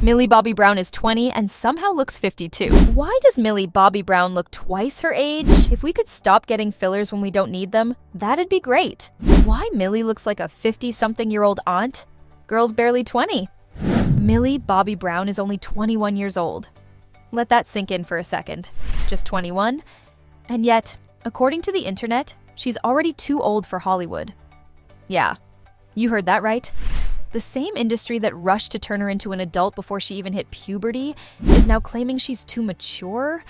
Millie Bobby Brown is 20 and somehow looks 52. Why does Millie Bobby Brown look twice her age? If we could stop getting fillers when we don't need them, that'd be great. Why Millie looks like a 50-something-year-old aunt? Girl's barely 20. Millie Bobby Brown is only 21 years old. Let that sink in for a second. Just 21? And yet, according to the internet, she's already too old for Hollywood. Yeah, you heard that right. The same industry that rushed to turn her into an adult before she even hit puberty is now claiming she's too mature?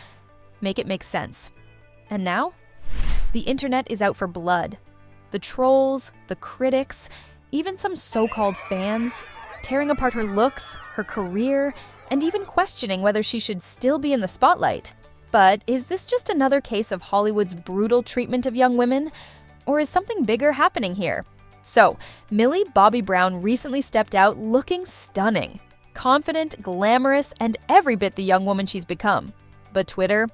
Make it make sense. And now? The internet is out for blood. The trolls, the critics, even some so-called fans, tearing apart her looks, her career, and even questioning whether she should still be in the spotlight. But is this just another case of Hollywood's brutal treatment of young women? Or is something bigger happening here? So, Millie Bobby Brown recently stepped out looking stunning, confident, glamorous, and every bit the young woman she's become. But Twitter?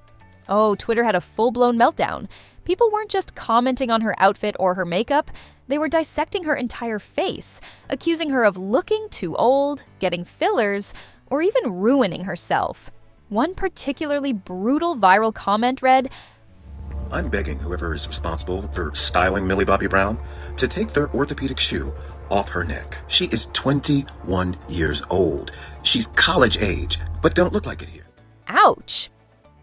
Oh, Twitter had a full-blown meltdown. People weren't just commenting on her outfit or her makeup, they were dissecting her entire face, accusing her of looking too old, getting fillers, or even ruining herself. One particularly brutal viral comment read, "I'm begging whoever is responsible for styling Millie Bobby Brown to take their orthopedic shoe off her neck. She is 21 years old. She's college age, but don't look like it here." Ouch!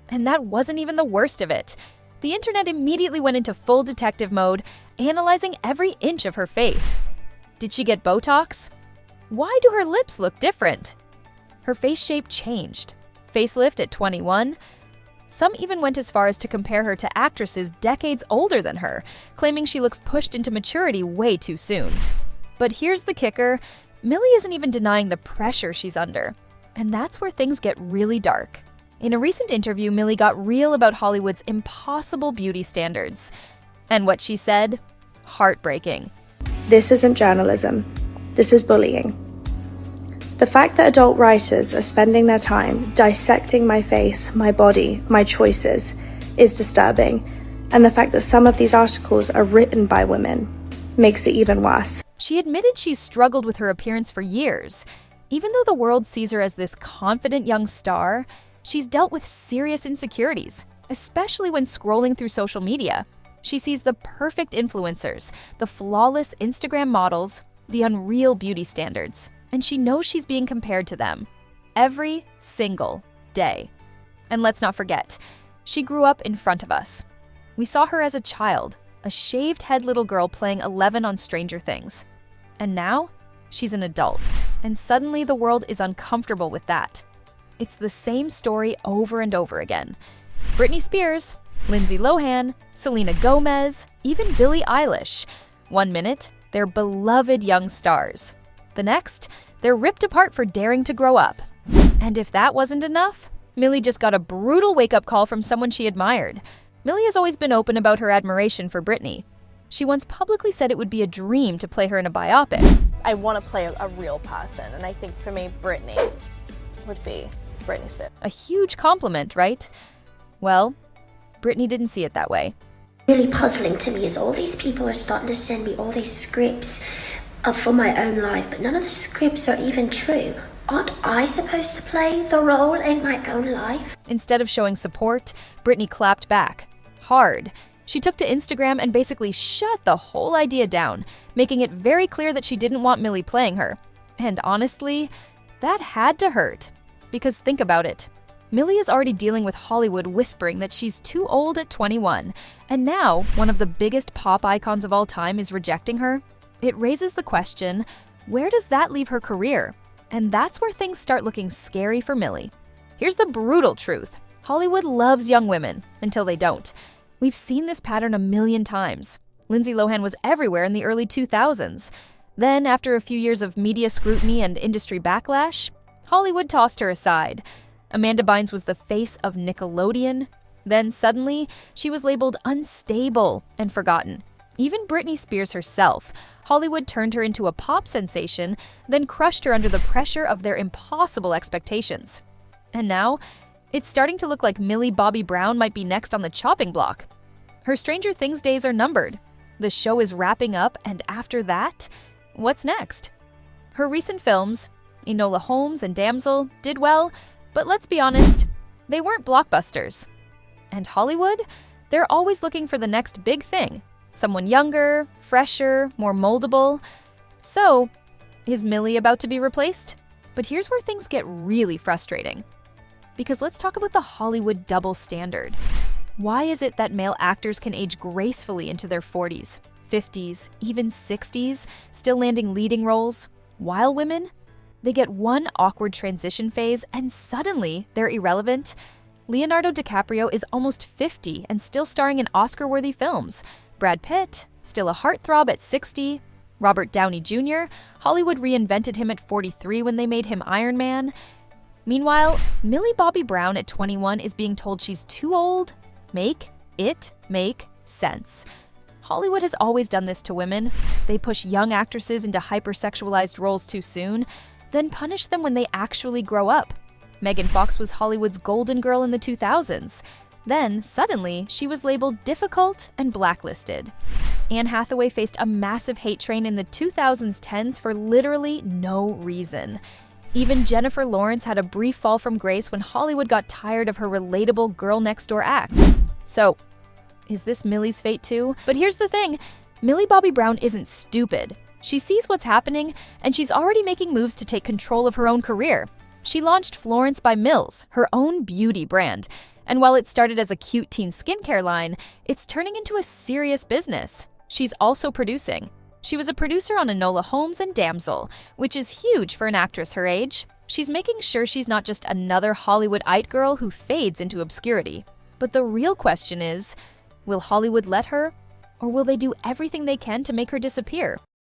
And that wasn't even the worst of it. The internet immediately went into full detective mode, analyzing every inch of her face. Did she get Botox? Why do her lips look different? Her face shape changed. Facelift at 21? Some even went as far as to compare her to actresses decades older than her, claiming she looks pushed into maturity way too soon. But here's the kicker, Millie isn't even denying the pressure she's under. And that's where things get really dark. In a recent interview, Millie got real about Hollywood's impossible beauty standards. And what she said? Heartbreaking. "This isn't journalism. This is bullying. The fact that adult writers are spending their time dissecting my face, my body, my choices is disturbing. And the fact that some of these articles are written by women makes it even worse." She admitted she's struggled with her appearance for years. Even though the world sees her as this confident young star, she's dealt with serious insecurities, especially when scrolling through social media. She sees the perfect influencers, the flawless Instagram models, the unreal beauty standards, and she knows she's being compared to them every single day. And let's not forget, she grew up in front of us. We saw her as a child, a shaved-head little girl playing 11 on Stranger Things. And now, she's an adult, and suddenly the world is uncomfortable with that. It's the same story over and over again. Britney Spears, Lindsay Lohan, Selena Gomez, even Billie Eilish. One minute, they're beloved young stars. The next, they're ripped apart for daring to grow up. And if that wasn't enough, Millie just got a brutal wake-up call from someone she admired. Millie has always been open about her admiration for Britney. She once publicly said it would be a dream to play her in a biopic. I want to play a real person, and I think for me, Britney would be Britney Spears. A huge compliment, right? Well, Britney didn't see it that way. Really puzzling to me is all these people are starting to send me all these scripts for my own life, but none of the scripts are even true. Aren't I supposed to play the role in my own life? Instead of showing support, Britney clapped back. Hard. She took to Instagram and basically shut the whole idea down, making it very clear that she didn't want Millie playing her. And honestly, that had to hurt. Because think about it. Millie is already dealing with Hollywood whispering that she's too old at 21, and now one of the biggest pop icons of all time is rejecting her. It raises the question, where does that leave her career? And that's where things start looking scary for Millie. Here's the brutal truth. Hollywood loves young women, until they don't. We've seen this pattern a million times. Lindsay Lohan was everywhere in the early 2000s. Then, after a few years of media scrutiny and industry backlash, Hollywood tossed her aside. Amanda Bynes was the face of Nickelodeon. Then suddenly, she was labeled unstable and forgotten. Even Britney Spears herself. Hollywood turned her into a pop sensation, then crushed her under the pressure of their impossible expectations. And now, it's starting to look like Millie Bobby Brown might be next on the chopping block. Her Stranger Things days are numbered. The show is wrapping up, and after that, what's next? Her recent films, Enola Holmes and Damsel did well, but let's be honest, they weren't blockbusters. And Hollywood? They're always looking for the next big thing. Someone younger, fresher, more moldable. So, is Millie about to be replaced? But here's where things get really frustrating. Because let's talk about the Hollywood double standard. Why is it that male actors can age gracefully into their 40s, 50s, even 60s, still landing leading roles, while women? They get one awkward transition phase and suddenly they're irrelevant. Leonardo DiCaprio is almost 50 and still starring in Oscar-worthy films. Brad Pitt, still a heartthrob at 60. Robert Downey Jr., Hollywood reinvented him at 43 when they made him Iron Man. Meanwhile, Millie Bobby Brown at 21 is being told she's too old. Make it make sense. Hollywood has always done this to women. They push young actresses into hypersexualized roles too soon, then punish them when they actually grow up. Megan Fox was Hollywood's golden girl in the 2000s. Then, suddenly, she was labeled difficult and blacklisted. Anne Hathaway faced a massive hate train in the 2010s for literally no reason. Even Jennifer Lawrence had a brief fall from grace when Hollywood got tired of her relatable girl-next-door act. So, is this Millie's fate too? But here's the thing, Millie Bobby Brown isn't stupid. She sees what's happening, and she's already making moves to take control of her own career. She launched Florence by Mills, her own beauty brand. And while it started as a cute teen skincare line, it's turning into a serious business. She's also producing. She was a producer on Enola Holmes and Damsel, which is huge for an actress her age. She's making sure she's not just another Hollywood-ite girl who fades into obscurity. But the real question is, will Hollywood let her? Or will they do everything they can to make her disappear?